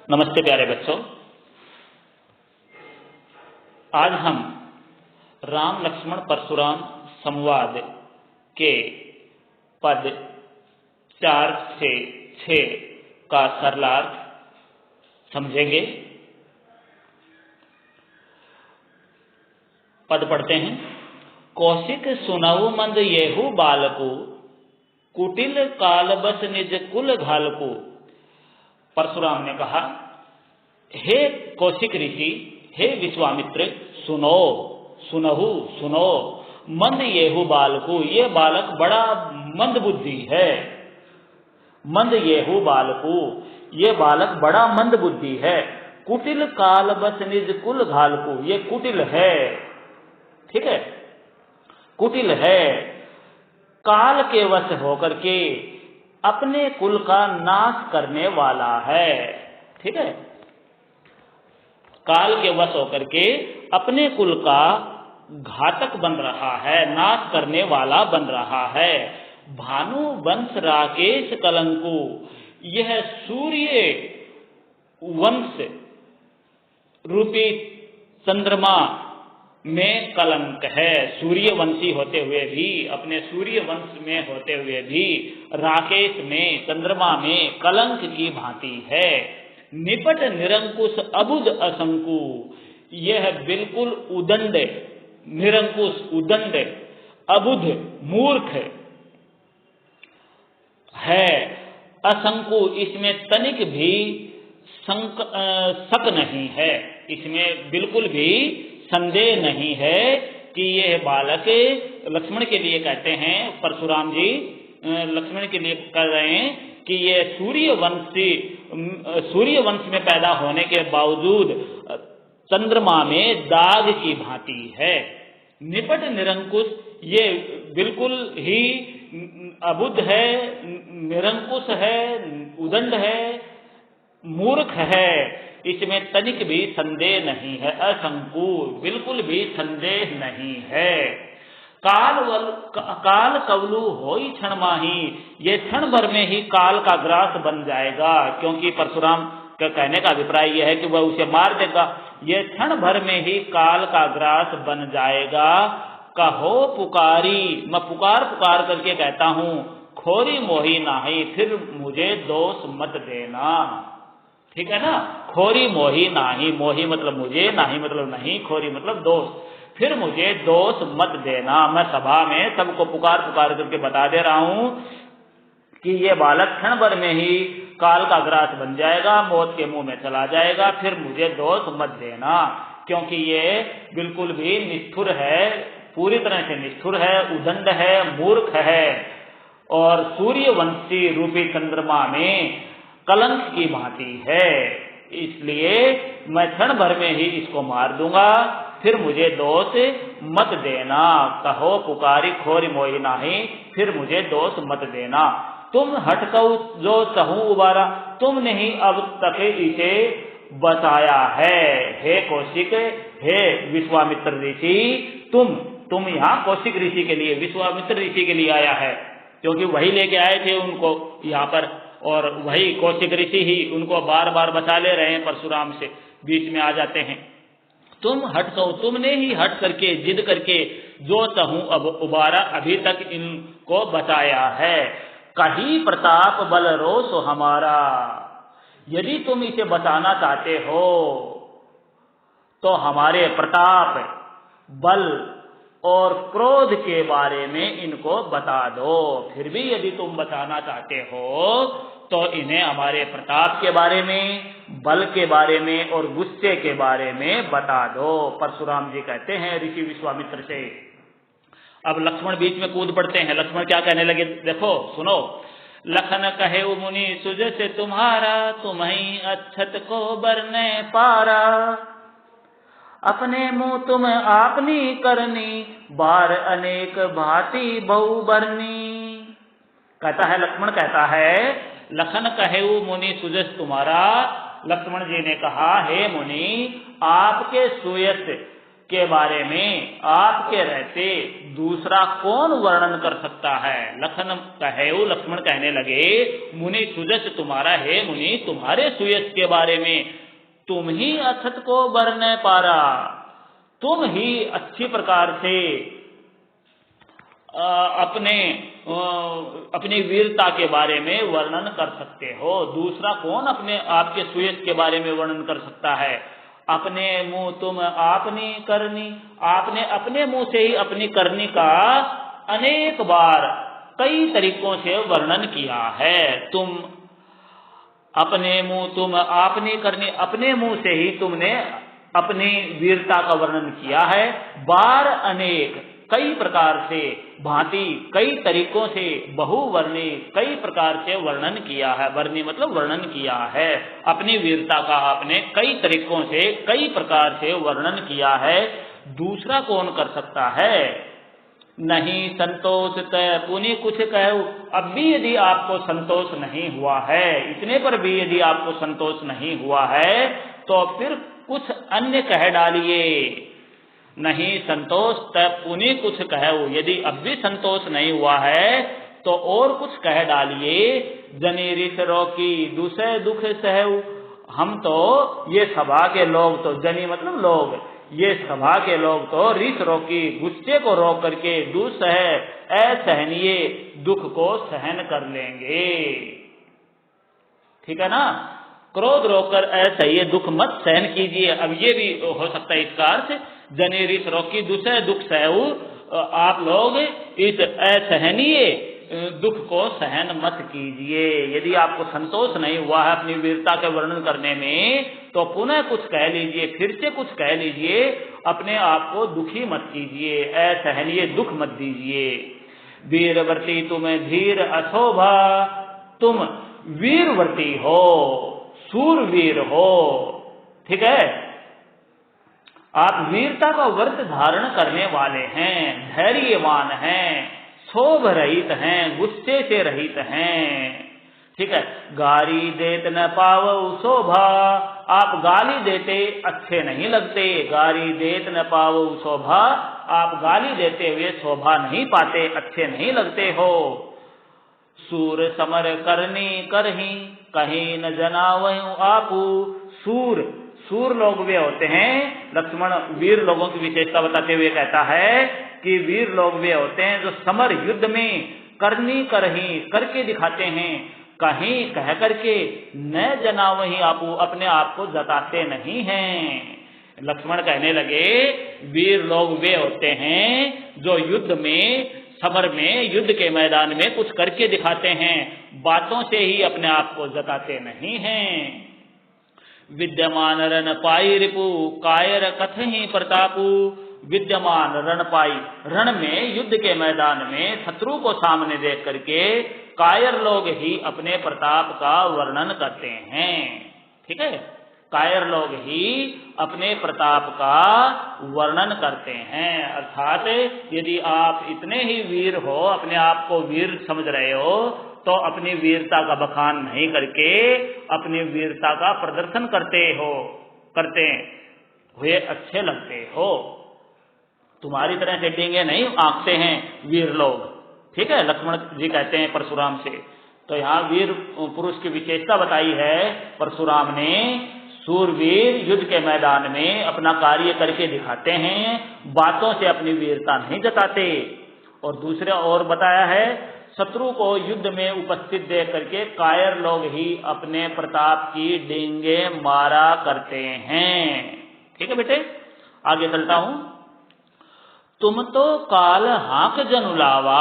नमस्ते प्यारे बच्चों। आज हम राम लक्ष्मण परशुराम संवाद के पद 4 से 6 का सरलार्थ समझेंगे। पद पढ़ते हैं। कौशिक सुनहु मंद येहू बालकु, कुटिल कालबस निज कुल घालकु। परशुराम ने कहा, हे कौशिक ऋषि, हे विश्वामित्र, सुनो, सुनहु, सुनो। मंद येहू बालकु, ये बालक बड़ा मंद बुद्धि है। मंद येहू बालकु, ये बालक बड़ा मंद बुद्धि है। कुटिल कालबस निज कुल घालकु, ये कुटिल है। ठीक है, कुटिल है, काल के वश होकर के अपने कुल का नाश करने वाला है। ठीक है, काल के वश होकर के अपने कुल का घातक बन रहा है, नाश करने वाला बन रहा है। भानु वंश राकेश कलंकु, यह सूर्य वंश रूपी चंद्रमा में कलंक है। सूर्यवंशी होते हुए भी, अपने सूर्य वंश में होते हुए भी राकेश में, चंद्रमा में कलंक की भांति है। निपट निरंकुश अबुध असंकु, यह बिल्कुल उदंड, निरंकुश उदंड, अबुध मूर्ख है। असंकु, इसमें तनिक भी शक नहीं है, इसमें बिल्कुल भी संदेह नहीं है कि यह बालक, लक्ष्मण के लिए कहते हैं, परशुराम जी लक्ष्मण के लिए कह रहे हैं कि यह सूर्य वंश में पैदा होने के बावजूद चंद्रमा में दाग की भांति है। निपट निरंकुश, ये बिल्कुल ही अबुद्ध है, निरंकुश है, उदंड है, मूर्ख है, इसमें तनिक भी संदेह नहीं है। असंकु, बिल्कुल भी संदेह नहीं है। काल कवलु होई क्षण माही, ये क्षण भर में ही काल का ग्रास बन जाएगा। क्योंकि परशुराम का कहने का अभिप्राय यह है कि वह उसे मार देगा। ये क्षण भर में ही काल का ग्रास बन जाएगा। कहो पुकारी, मैं पुकार पुकार करके कहता हूं, खोरी मोही नाही, फिर मुझे दोष मत देना। ठीक है ना, खोरी मोही नाही, मोही मतलब मुझे, नाही मतलब नहीं, खोरी मतलब दोष, फिर मुझे दोष मत देना। मैं सभा में सबको पुकार पुकार करके बता दे रहा हूं कि ये बालक क्षण भर में ही काल का ग्रास बन जाएगा, मौत के मुंह में चला जाएगा, फिर मुझे दोष मत देना। क्योंकि ये बिल्कुल भी निष्ठुर है, पूरी तरह से निष्ठुर है, उदंड है, मूर्ख है, और सूर्यवंशी रूपी चंद्रमा में कलंक की भांति है। इसलिए मैं क्षण भर में ही इसको मार दूंगा, फिर मुझे दोष मत देना। कहो पुकारी खोरी मोही नाही, फिर मुझे दोष मत देना। तुम हटकऊ जो चहूं उबारा, तुमने ही अब तक इसे बचाया है। हे कौशिक, हे विश्वामित्र ऋषि, तुम यहाँ कौशिक ऋषि के लिए, विश्वामित्र ऋषि के लिए आया है, क्योंकि वही लेके आए थे उनको यहाँ पर, और वही कौशिक ऋषि ही उनको बार बार बचा ले रहे हैं, परशुराम से बीच में आ जाते हैं। तुम हटको, तुमने ही हट करके, जिद करके जो चाहूं अब उबारा, अभी तक इनको बचाया है। कही प्रताप बल रोष हमारा, यदि तुम इसे बचाना चाहते हो तो हमारे प्रताप, बल और क्रोध के बारे में इनको बता दो। फिर भी यदि तुम बचाना चाहते हो तो इन्हें हमारे प्रताप के बारे में, बल के बारे में और गुस्से के बारे में बता दो। परशुराम जी कहते हैं ऋषि विश्वामित्र से। अब लक्ष्मण बीच में कूद पड़ते हैं। लक्ष्मण क्या कहने लगे, देखो सुनो। लखन कहे मुनि सुजस तुम्हारा, तुम्हीं अच्छत को बरने पारा। अपने मुंह तुम आपनी करनी, बार अनेक भांति बहु बरनी। कहता है, लक्ष्मण कहता है, लखन कहे मुनि सुजस तुम्हारा। लक्ष्मण जी ने कहा, हे मुनि, आपके सुयस के बारे में आपके रहते दूसरा कौन वर्णन कर सकता है। लक्ष्मण कहने लगे, मुनि सुजस तुम्हारा है मुनि, तुम्हारे सुयश के बारे में तुम ही अथत को वर्णन पारा, तुम ही अच्छी प्रकार से अपनी वीरता के बारे में वर्णन कर सकते हो। दूसरा कौन अपने आपके सुयश के बारे में वर्णन कर सकता है। अपने मुंह तुम आपनी करनी, आपने अपने मुंह से ही अपनी करनी का अनेक बार कई तरीकों से वर्णन किया है। तुम अपने मुंह तुम आपनी करनी, अपने मुंह से ही तुमने अपनी वीरता का वर्णन किया है। बार अनेक, कई प्रकार से, भांति कई तरीकों से, बहुवर्णी कई प्रकार से वर्णन किया है। वर्णी मतलब वर्णन किया है। अपनी वीरता का आपने कई तरीकों से, कई प्रकार से वर्णन किया है। दूसरा कौन कर सकता है। नहीं संतोष तय पुनि कुछ कहो, अब भी यदि आपको संतोष नहीं हुआ है, इतने पर भी यदि आपको संतोष नहीं हुआ है, तो फिर कुछ अन्य कह डालिए। नहीं संतोष तय पुनि कुछ कहो, यदि अब भी संतोष नहीं हुआ है तो और कुछ कह डालिए। जनी रिस रोकी दूसरे दुख सहु, हम तो ये सभा के लोग तो, जनी मतलब लोग, ये सभा के लोग तो रिस रोकी गुस्से को रोक करके दुसह असहनीय दुख को सहन कर लेंगे। ठीक है ना। क्रोध रोककर असह्य दुख मत सहन कीजिए। अब ये भी हो सकता है इसका अर्थ, जने रिस रोकी दूसरे दुख सहु, आप लोग इस असहनीय दुख को सहन मत कीजिए। यदि आपको संतोष नहीं हुआ है अपनी वीरता के वर्णन करने में, तो पुनः कुछ कह लीजिए, फिर से कुछ कह लीजिए। अपने आप को दुखी मत कीजिए, असहनीय दुख मत दीजिए। वीरवर्ती तुम्हें धीर अशोभा, तुम वीरवर्ती हो, सूरवीर हो। ठीक है, आप वीरता का व्रत धारण करने वाले हैं, धैर्यवान हैं, क्षोभ रहित हैं, गुस्से से रहित हैं। ठीक है। गाली देत न पावो शोभा, आप गाली देते अच्छे नहीं लगते। गाली देत न पावो शोभा, आप गाली देते हुए शोभा नहीं पाते, अच्छे नहीं लगते हो। सूर समर करनी करही, कहीं न जनावहु आपू। सूर लोग वे होते हैं, लक्ष्मण वीर लोगों की विशेषता बताते हुए कहता है कि वीर लोग वे होते हैं जो समर युद्ध में करनी करही करके दिखाते हैं, कहीं कह करके न जनावही आपू, अपने आप को जताते नहीं हैं। लक्ष्मण कहने लगे वीर लोग वे होते हैं जो युद्ध में, समर में, युद्ध के मैदान में कुछ करके दिखाते हैं, बातों से ही अपने आप को जताते नहीं हैं। विद्यमान रण पाई रिपु, कायर कथहि प्रतापु। विद्यमान रण पाई, रण में, युद्ध के मैदान में शत्रु को सामने देख करके कायर लोग ही अपने प्रताप का वर्णन करते हैं। ठीक है, कायर लोग ही अपने प्रताप का वर्णन करते हैं। अर्थात यदि आप इतने ही वीर हो, अपने आप को वीर समझ रहे हो, तो अपनी वीरता का बखान नहीं करके अपनी वीरता का प्रदर्शन करते हुए अच्छे लगते हो। तुम्हारी तरह से डींगे नहीं आंकते हैं वीर लोग। ठीक है, लक्ष्मण जी कहते हैं परशुराम से। तो यहाँ वीर पुरुष की विशेषता बताई है परशुराम ने। सूरवीर युद्ध के मैदान में अपना कार्य करके दिखाते हैं, बातों से अपनी वीरता नहीं जताते। और दूसरा और बताया है, शत्रु को युद्ध में उपस्थित देख करके कायर लोग ही अपने प्रताप की डींगे मारा करते हैं। ठीक है बेटे, आगे चलता हूं। तुम तो काल हाक जनुलावा,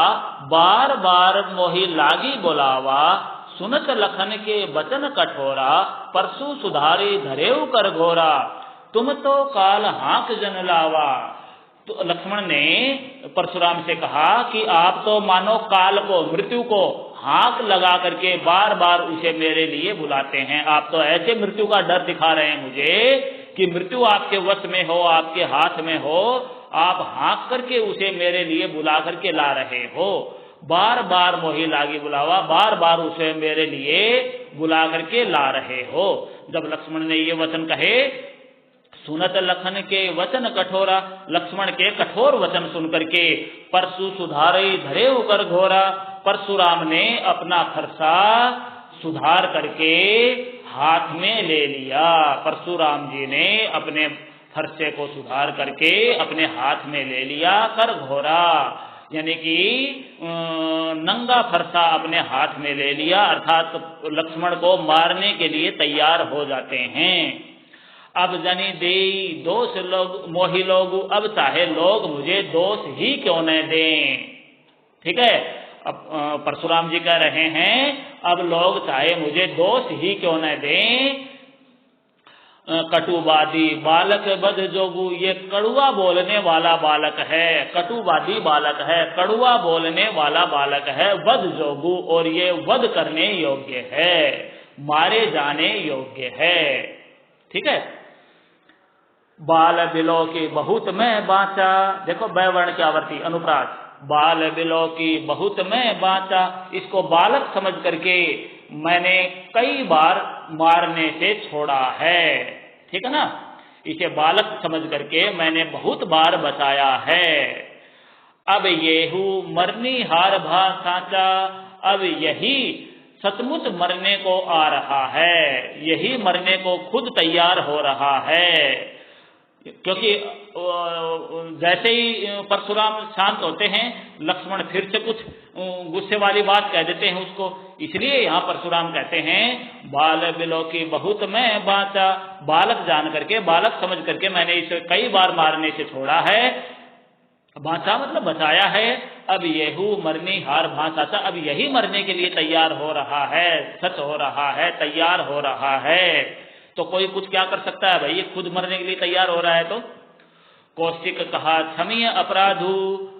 बार बार मोहि लागी बोलावा। सुनत लखन के बचन कठोरा, परसु सुधारे धरेऊ कर घोरा। तुम तो काल हाक जनुलावा। तो लक्ष्मण ने परशुराम से कहा कि आप तो मानो काल को, मृत्यु को हाक लगा करके बार बार उसे मेरे लिए बुलाते हैं। आप तो ऐसे मृत्यु का डर दिखा रहे हैं मुझे कि मृत्यु आपके वश में हो, आपके हाथ में हो, आप हाँक करके उसे मेरे लिए बुला करके ला रहे हो। बार बार मोहि लागी बुलावा, बार बार उसे मेरे लिए बुला करके ला रहे हो। जब लक्ष्मण ने ये वचन कहे, सुनत लखन के वचन कठोरा, लक्ष्मण के कठोर वचन सुनकर के परशु सुधारे धरे उकर घोरा, परशुराम ने अपना फरसा सुधार करके हाथ में ले लिया। परशुराम जी ने अपने फरसे को सुधार करके अपने हाथ में ले लिया। कर घोरा यानी कि नंगा फरसा अपने हाथ में ले लिया, अर्थात लक्ष्मण को मारने के लिए तैयार हो जाते हैं। अब जनी दे दोष लोग मोही लोग, अब चाहे लोग मुझे दोष ही क्यों न दें। ठीक है, अब परशुराम जी कह रहे हैं अब लोग चाहे मुझे दोष ही क्यों न दें। कटुवादी बालक बद जोगु, ये कड़ुआ बोलने वाला बालक है, कटुवादी बालक है, कड़ुआ बोलने वाला बालक है, वध जोगु और ये वध करने योग्य है, मारे जाने योग्य है। ठीक है, बाल बिलो की बहुत मैं बाँचा, देखो बैवर्ण की आवर्ती अनुप्रास, बाल बिलो की बहुत मैं बाँचा, इसको बालक समझ करके मैंने कई बार मारने से छोड़ा है। ठीक है ना, इसे बालक समझ करके मैंने बहुत बार बचाया है। अब येहू मरनी हार भा साचा, अब यही सचमुच मरने को आ रहा है, यही मरने को खुद तैयार हो रहा है। क्योंकि जैसे ही परशुराम शांत होते हैं लक्ष्मण फिर से कुछ गुस्से वाली बात कह देते हैं उसको, इसलिए यहाँ परशुराम कहते हैं बाल बिलो की बहुत मैं बाँचा, बालक जान करके बालक समझ करके मैंने इसे कई बार मारने से छोड़ा है। बाँचा मतलब बचाया है। अब येहू मरनी हार भाषा, अब यही मरने के लिए तैयार हो रहा है, सच हो रहा है, तैयार हो रहा है। तो कोई कुछ क्या कर सकता है भाई, ये खुद मरने के लिए तैयार हो रहा है। तो कौशिक कहा क्षमीय अपराधु,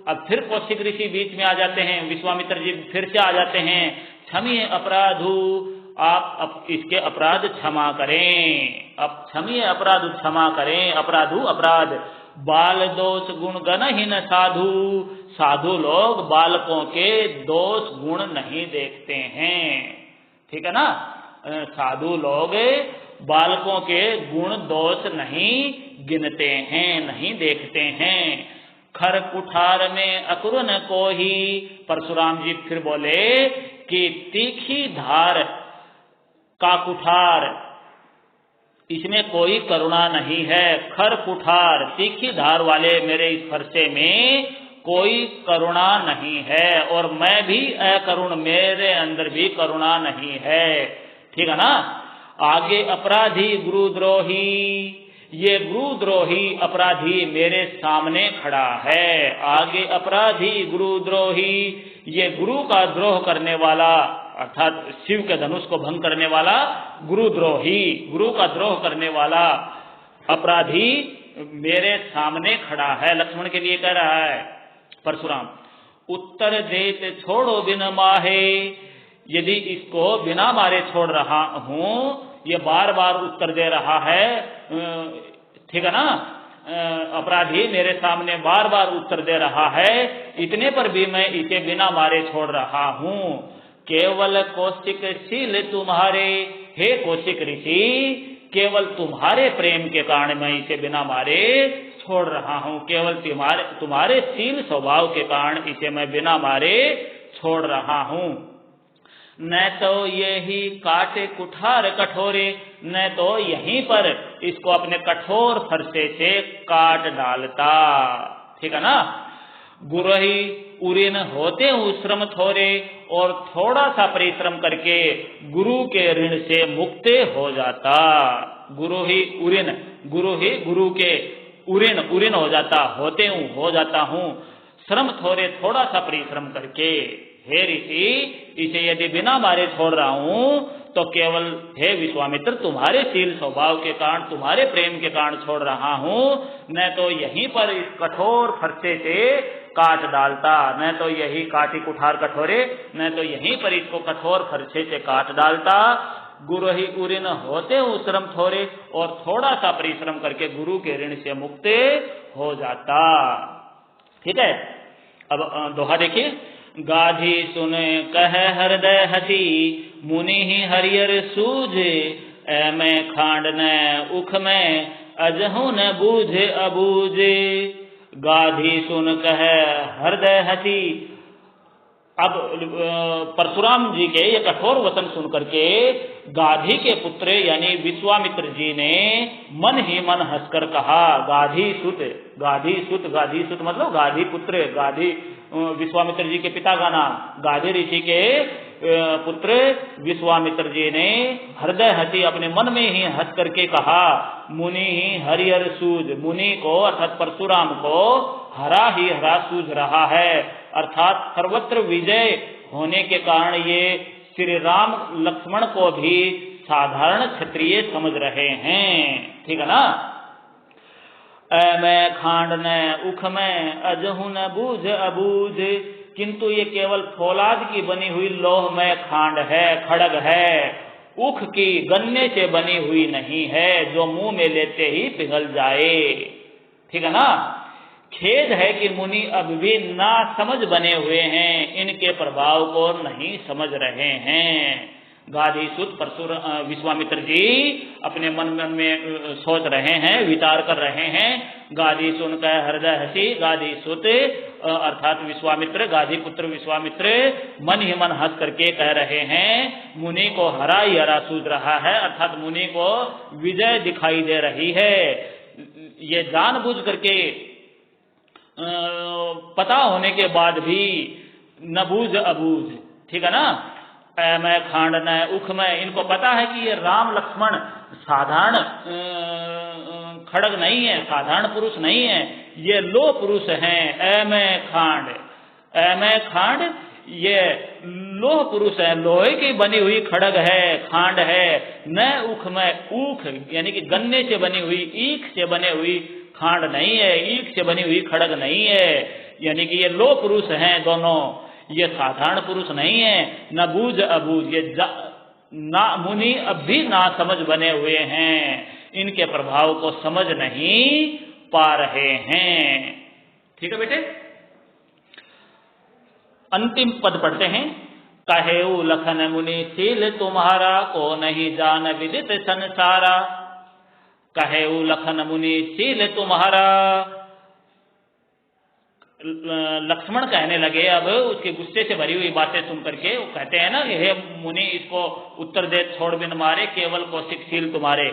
अब फिर कौशिक ऋषि बीच में आ जाते हैं, विश्वामित्र जी फिर से आ जाते हैं। क्षमीय अपराधु, आप अब इसके अपराध क्षमा करें, अब क्षमीय अपराध क्षमा करें, अपराधु अपराध। बाल दोष गुण गणहीन साधु, साधु लोग बालकों के दोष गुण नहीं देखते हैं। ठीक है ना, साधु लोग बालकों के गुण दोष नहीं गिनते हैं, नहीं देखते हैं। खर कुठार में अकुरन को ही, परशुराम जी फिर बोले कि तीखी धार का कुठार, इसमें कोई करुणा नहीं है। खर कुठार तीखी धार वाले मेरे इस फरसे में कोई करुणा नहीं है, और मैं भी अकरुण, मेरे अंदर भी करुणा नहीं है। ठीक है ना। आगे अपराधी गुरुद्रोही, ये गुरुद्रोही अपराधी मेरे सामने खड़ा है। आगे अपराधी गुरुद्रोही, ये गुरु का द्रोह करने वाला, अर्थात शिव के धनुष को भंग करने वाला गुरुद्रोही, गुरु का द्रोह करने वाला अपराधी मेरे सामने खड़ा है। लक्ष्मण के लिए कह रहा है परशुराम। उत्तर देत छोड़ो बिन माहे, यदि इसको बिना मारे छोड़ रहा हूं, ये बार बार उत्तर दे रहा है। ठीक है ना, अपराधी मेरे सामने बार बार उत्तर दे रहा है, इतने पर भी मैं इसे बिना मारे छोड़ रहा हूं। केवल कौशिक शील तुम्हारे, हे कौशिक ऋषि, केवल तुम्हारे प्रेम के कारण मैं इसे बिना मारे छोड़ रहा हूं, केवल तुम्हारे शील स्वभाव के कारण इसे मैं बिना मारे छोड़ रहा हूं। न तो यही काटे कुठार कठोरे, न तो यहीं पर इसको अपने कठोर फरसे से काट डालता। ठीक है ना। गुरही उरिन होते हूँ श्रम थोरे, और थोड़ा सा परिश्रम करके गुरु के ऋण से मुक्त हो जाता। गुरु ही उरिन, गुरु ही गुरु के उरिन, उरिन हो जाता, होते हूँ हो जाता हूँ, श्रम थोरे थोड़ा सा परिश्रम करके। हे ऋषि, इसे यदि बिना मारे छोड़ रहा हूं तो केवल हे विश्वामित्र तुम्हारे शील स्वभाव के कारण, तुम्हारे प्रेम के कारण छोड़ रहा हूं, न तो यहीं पर इस कठोर फरसे से काट डालता, न तो यही काटी कुठार कठोरे, न तो यहीं पर इसको कठोर फरसे से काट डालता। गुरु ही उऋण होते हूँ श्रम थोरे, और थोड़ा सा परिश्रम करके गुरु के ऋण से मुक्त हो जाता। ठीक है। अब दोहा देखिए। गाधी सुने कह हृदय हसी, मुनि ही हरियर सूझ, मैं खांड न उख में अजहु न बूझे अबूझे, गाधी सुन कह हृदय हसी। अब परशुराम जी के ये कठोर वचन सुन करके गाधी के पुत्र यानी विश्वामित्र जी ने मन ही मन हंसकर कहा, गाधी सुत, गाधी सुत, गाधी सुत मतलब गाधी पुत्र, गाधी विश्वामित्र जी के पिता का नाम, गाधी ऋषि के पुत्र विश्वामित्र जी ने हृदय हसी अपने मन में ही हंस करके कहा, मुनि ही हरिहर सूझ, मुनि को अर्थात परशुराम को हरा ही हरा सूझ रहा है, अर्थात सर्वत्र विजय होने के कारण ये श्री राम लक्ष्मण को भी साधारण क्षत्रिय समझ रहे हैं। ठीक है ना। मैं खांड न उख में अजहु न बूझ अबूझ, किंतु ये केवल फौलाद की बनी हुई लोह में खांड है, खड़ग है, उख की गन्ने से बनी हुई नहीं है जो मुंह में लेते ही पिघल जाए। ठीक है ना। खेद है कि मुनि अब भी ना समझ बने हुए हैं, इनके प्रभाव को नहीं समझ रहे हैं। गाधी सुत विश्वामित्र जी अपने मन में सोच रहे हैं, विचार कर रहे हैं। गाधी सुनकर हृदय हसी, गाधी सुत अर्थात विश्वामित्र, गाधी पुत्र विश्वामित्र मन ही मन हंस करके कह रहे हैं, मुनि को हरा ही हरा सूझ रहा है, अर्थात मुनि को विजय दिखाई दे रही है। ये जानबूझ करके पता होने के बाद भी न बूझ अबूझ। ठीक है ना। मैं खांड न उख में, इनको पता है कि ये राम लक्ष्मण साधारण खड़ग नहीं है, साधारण पुरुष नहीं है, ये लो पुरुष हैं। मैं खांड ये लोह पुरुष है, लोहे की बनी हुई खड़ग है, खांड है। न उख में, ऊख यानी कि गन्ने से बनी हुई, ईख से बने हुई खांड नहीं है, ईख से बनी हुई खड़ग नहीं है, यानी कि ये लो पुरुष हैं दोनों, ये साधारण पुरुष नहीं है। न बूझ अबूझ, ये ना मुनि अब भी ना समझ बने हुए हैं, इनके प्रभाव को समझ नहीं पा रहे हैं। ठीक है बेटे। अंतिम पद पढ़ते हैं। कहेऊ लखन मुनि शील तुम्हारा, को नहीं जान विदित संसारा। कहेऊ लखन मुनि शील तुम्हारा, लक्ष्मण कहने लगे अब उसके गुस्से से भरी हुई बातें सुन करके, वो कहते हैं ना, हे मुनि इसको उत्तर दे छोड़ बिन मारे, केवल कौशिक शील तुम्हारे,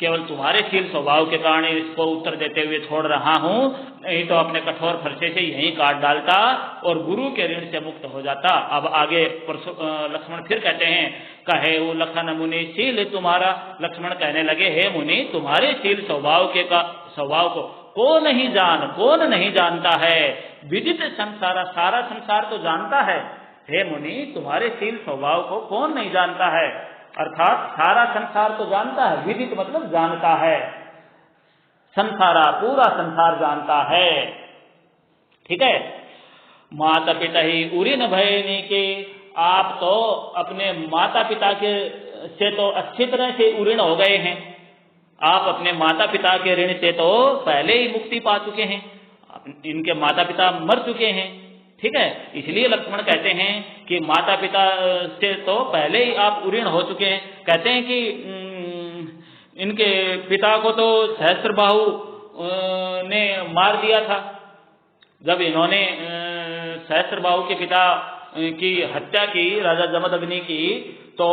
केवल तुम्हारे शील स्वभाव के कारण इसको उत्तर देते हुए छोड़ रहा हूं, नहीं तो अपने कठोर फरसे से यहीं काट डालता और गुरु के ऋण से मुक्त हो जाता। अब आगे लक्ष्मण फिर कहते हैं, कहे वो लखन मुनि शील तुम्हारा, लक्ष्मण कहने लगे, हे मुनि तुम्हारे शील स्वभाव को कौन नहीं जानता है। विदित संसार, सारा संसार तो जानता है। हे मुनि तुम्हारे शील स्वभाव को कौन नहीं जानता है, अर्थात सारा संसार तो जानता है। विदित मतलब जानता है, संसारा पूरा संसार जानता है। ठीक है। माता पिता ही उरिन भयनी के, आप तो अपने माता पिता के से तो अच्छी तरह से उऋण हो गए हैं, आप अपने माता पिता के ऋण से तो पहले ही मुक्ति पा चुके हैं, इनके माता पिता मर चुके हैं। ठीक है। इसलिए लक्ष्मण कहते हैं कि माता पिता से तो पहले ही आप उऋण हो चुके हैं। कहते हैं कि इनके पिता को तो सहस्त्रबाहु ने मार दिया था। जब इन्होंने सहस्त्रबाहु के पिता की हत्या की, राजा जमदग्नि की, तो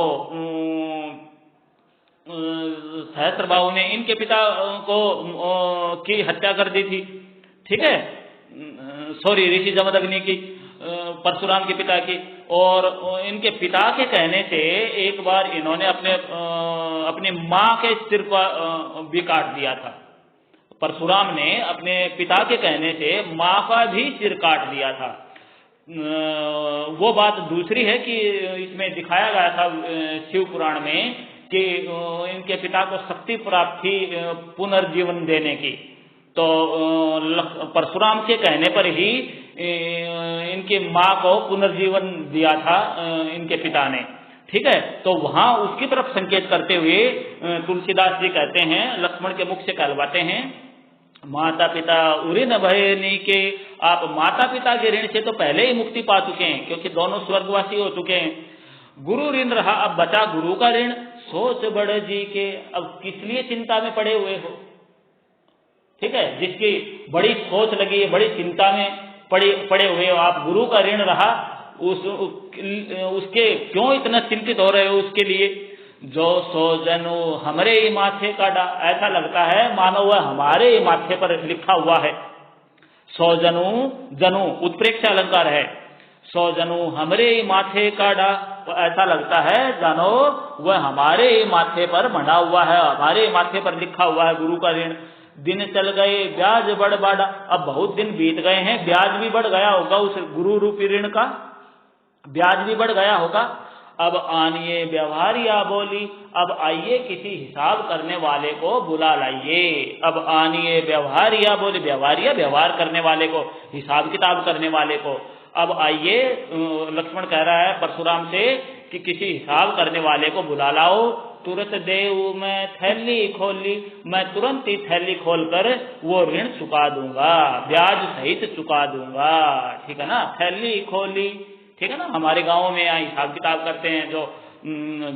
सहस्त्रबाहु ने इनके पिता को की हत्या कर दी थी। ठीक है। सॉरी, ऋषि जमदग्नि की, परशुराम के पिता की। और इनके पिता के कहने से एक बार इन्होंने अपनी माँ के सिर को भी काट दिया था। परशुराम ने अपने पिता के कहने से माँ का भी सिर काट दिया था। वो बात दूसरी है कि इसमें दिखाया गया था शिव पुराण में कि इनके पिता को शक्ति प्राप्त थी पुनर्जीवन देने की, तो परशुराम के कहने पर ही इनकी माँ को पुनर्जीवन दिया था इनके पिता ने। ठीक है। तो वहां उसकी तरफ संकेत करते हुए तुलसीदास जी कहते हैं, लक्ष्मण के मुख से कहलवाते हैं, माता पिता उऋण भयनी के, आप माता पिता के ऋण से तो पहले ही मुक्ति पा चुके हैं, क्योंकि दोनों स्वर्गवासी हो चुके हैं। गुरु ऋण रहा, अब बचा गुरु का ऋण, सोच बड़ जी के, अब किस लिए चिंता में पड़े हुए हो। ठीक है, जिसकी बड़ी सोच लगी है, बड़ी चिंता में पड़े हुए हो आप, गुरु का ऋण रहा, उसके क्यों इतना चिंतित हो रहे हो उसके लिए। जो सो जनु हमरे ही माथे का डा, ऐसा लगता है मानो वह हमारे ही माथे पर लिखा हुआ है। सो जनु, जनु उत्प्रेक्ष अलंकार है, सो जनु हमरे ही माथे का डा, तो ऐसा लगता है जानो वह हमारे ही माथे पर बंधा हुआ है, हमारे ही माथे पर लिखा हुआ है गुरु का ऋण। दिन चल गए ब्याज बढ़ बाड़ा, अब बहुत दिन बीत गए हैं, ब्याज भी बढ़ गया होगा, उस गुरु रूपी ऋण का ब्याज भी बढ़ गया होगा। अब आनिए व्यवहारिया बोली, अब आइए किसी हिसाब करने वाले को बुला लाइए। अब आनिए व्यवहारिया बोली, व्यवहारिया व्यवहार करने वाले को, हिसाब किताब करने वाले को। अब आइए, लक्ष्मण कह रहा है परशुराम से कि किसी हिसाब करने वाले को बुला लाओ। तुरंत देऊ मैं थैली खोली, मैं तुरंत ही थैली खोलकर वो ऋण चुका दूंगा, ब्याज सहित चुका दूंगा। ठीक है ना, थैली खोली, ठीक है ना। हमारे गाँव में यहाँ हिसाब किताब करते हैं, जो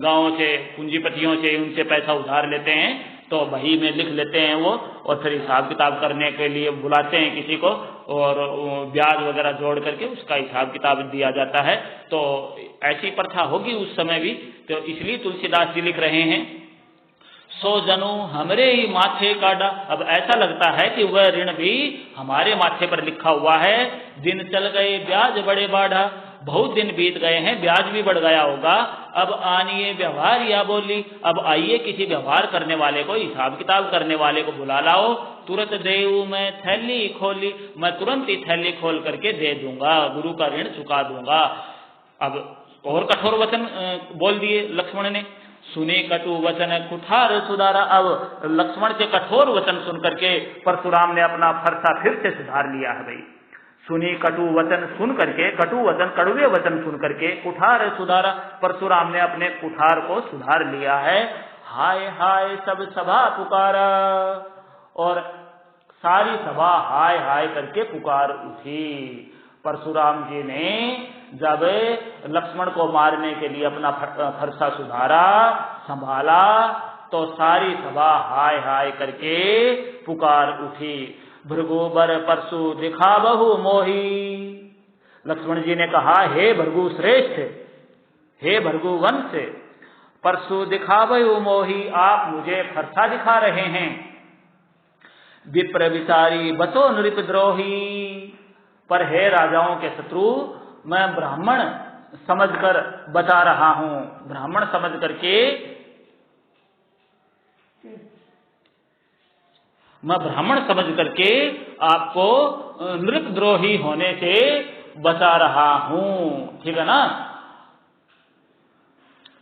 गाँव से पूंजीपतियों से उनसे पैसा उधार लेते हैं, तो बही में लिख लेते हैं वो, और फिर हिसाब किताब करने के लिए बुलाते हैं किसी को, और ब्याज वगैरह जोड़ करके उसका हिसाब किताब दिया जाता है। तो ऐसी प्रथा होगी उस समय भी, तो इसलिए तुलसीदास जी लिख रहे हैं सो जनु हमरे ही माथे का डा। अब ऐसा लगता है कि वह ऋण भी हमारे माथे पर लिखा हुआ है। दिन चल गए ब्याज बड़े बाढ़ा, बहुत दिन बीत गए हैं, ब्याज भी बढ़ गया होगा। अब आनिए व्यवहार या बोली, अब आइए किसी व्यवहार करने वाले को, हिसाब किताब करने वाले को बुला लाओ। तुरंत देऊ मैं थैली खोली, मैं तुरंत ही थैली खोल करके दे दूंगा, गुरु का ऋण चुका दूंगा। अब और कठोर वचन बोल दिए लक्ष्मण ने, सुने कटु वचन कुठार सुधारा। अब लक्ष्मण के कठोर वचन सुन करके परशुराम ने अपना फरसा फिर से सुधार लिया है भाई। सुनी कटु वचन सुन करके, कटु वचन कड़वे वचन सुन करके कुठार सुधारा, परशुराम ने अपने कुठार को सुधार लिया है। हाय हाय सब सभा पुकारा, और सारी सभा हाय हाय करके पुकार उठी। परशुराम जी ने जब लक्ष्मण को मारने के लिए अपना फरसा सुधारा, संभाला, तो सारी सभा हाय हाय करके पुकार उठी। भृगुबर परशु दिखा बहु मोही, लक्ष्मण जी ने कहा हे भृगु श्रेष्ठ, हे भृगु वंश, परशु दिखा बहु मोही, आप मुझे फरसा दिखा रहे हैं। विप्र विचारी बचो नृपद्रोही, पर हे राजाओं के शत्रु, मैं ब्राह्मण समझकर बचा रहा हूं, ब्राह्मण समझ करके, मैं ब्राह्मण समझ करके आपको नृपद्रोही होने से बचा रहा हूं। ठीक है ना,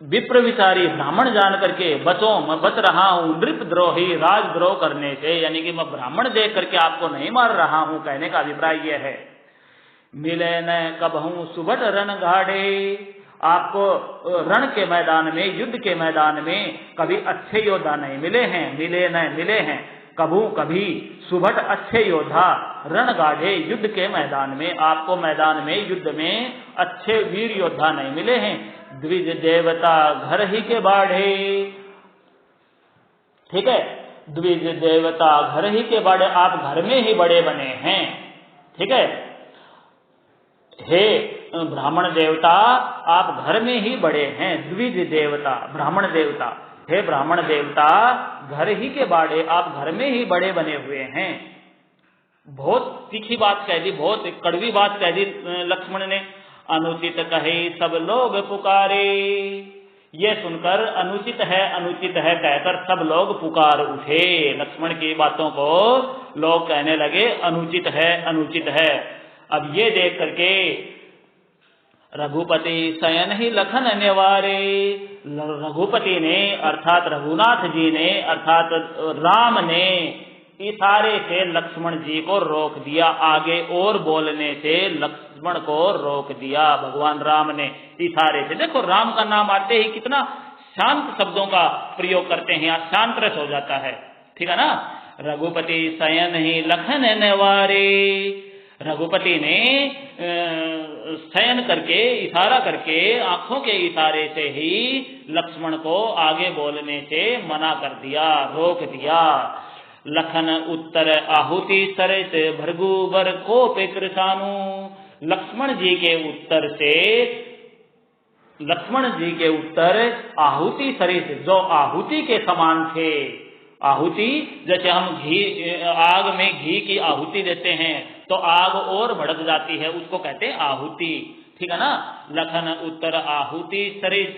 विप्र विचारी ब्राह्मण जान करके बचो, मैं बच रहा हूं नृपद्रोही राजद्रोह करने से, यानी कि मैं ब्राह्मण देख करके आपको नहीं मार रहा हूं। कहने का अभिप्राय यह है, मिले न कबहू सुबट रण घाड़े, आपको रण के मैदान में, युद्ध के मैदान में कभी अच्छे योद्धा नहीं मिले हैं, मिले न मिले हैं कभू कभी सुबट अच्छे योद्धा, रण गाढ़े युद्ध के मैदान में, आपको मैदान में युद्ध में अच्छे वीर योद्धा नहीं मिले हैं। द्विज देवता घर ही के बाढ़े, ठीक है, द्विज देवता घर ही के बाढ़े, आप घर में ही बड़े बने हैं। ठीक है, हे ब्राह्मण देवता, आप घर में ही बड़े हैं। द्विज देवता ब्राह्मण देवता, हे ब्राह्मण देवता, घर ही के बाड़े, आप घर में ही बड़े बने हुए हैं। बहुत तीखी बात कह दी, बहुत कड़वी बात कह दी लक्ष्मण ने। अनुचित कहे सब लोग पुकारे, ये सुनकर अनुचित है कहकर सब लोग पुकार उठे। लक्ष्मण की बातों को लोग कहने लगे अनुचित है। अब ये देख करके रघुपति शयन ही लखन निवारे, रघुपति ने अर्थात रघुनाथ जी ने अर्थात राम ने इशारे से लक्ष्मण जी को रोक दिया, आगे और बोलने से लक्ष्मण को रोक दिया भगवान राम ने इशारे से। देखो राम का नाम आते ही कितना शांत शब्दों का प्रयोग करते हैं, शांत रस हो जाता है। ठीक है ना, रघुपति शयन ही लखन निवारे, रघुपति ने शयन करके इशारा करके आंखों के इशारे से ही लक्ष्मण को आगे बोलने से मना कर दिया, रोक दिया। लखन उत्तर आहुति सरित भृगु बर कोप कृशानु। लक्ष्मण जी के उत्तर आहुति सरित, जो आहुति के समान थे। आहुति, जैसे हम आग में घी की आहुति देते हैं तो आग और भड़क जाती है, उसको कहते हैं आहुति, ठीक है ना। लखन उत्तर आहुति सरित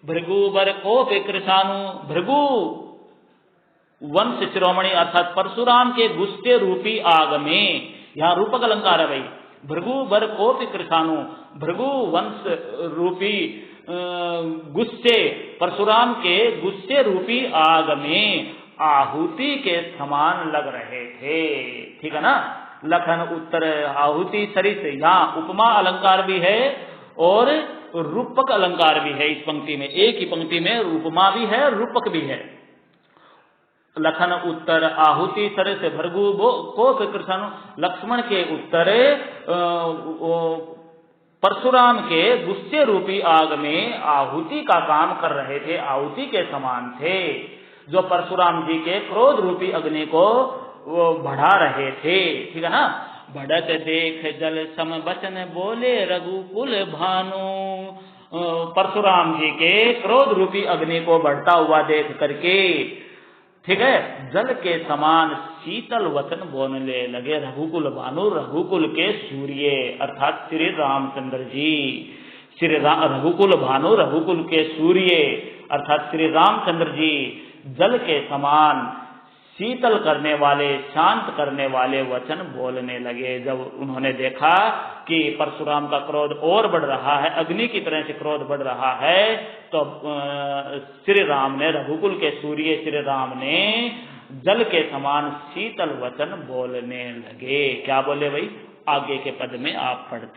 भृगु बर कोप कृशानु। भृगु वंश शिरोमणि अर्थात परशुराम के गुस्से रूपी आग में, यहाँ रूपक अलंकार है भाई। भृगु बर कोप कृशानु, भृगु वंश रूपी गुस्से, परशुराम के गुस्से रूपी आग में आहुति के समान लग रहे थे, ठीक है ना। लखन उत्तर आहुति सरित, यहाँ उपमा अलंकार भी है और रूपक अलंकार भी है इस पंक्ति में। एक ही पंक्ति में उपमा भी है, रूपक भी है। लखन उत्तर आहुति सरित भृगु कोप कृशानु। लक्ष्मण के उत्तर परशुराम के गुस्से रूपी आग में आहुति का काम कर रहे थे, आहुति के समान थे, जो परशुराम जी के क्रोध रूपी अग्नि को वो बढ़ा रहे थे, ठीक है ना। भड़क देख जल सम बचन बोले रघुकुल भानु। परशुराम जी के क्रोध रूपी अग्नि को बढ़ता हुआ देख करके, ठीक है, जल के समान शीतल वचन बोलने लगे रघुकुल भानु, रघुकुल के सूर्य अर्थात श्री रामचंद्र जी। रघुकुल भानु, रघुकुल के सूर्य अर्थात श्री रामचंद्र जी जल के समान शीतल करने वाले, शांत करने वाले वचन बोलने लगे। जब उन्होंने देखा कि परशुराम का क्रोध और बढ़ रहा है, अग्नि की तरह से क्रोध बढ़ रहा है, तो श्री राम ने, रघुकुल के सूर्य श्री राम ने जल के समान शीतल वचन बोलने लगे। क्या बोले भाई, आगे के पद में आप पढ़ते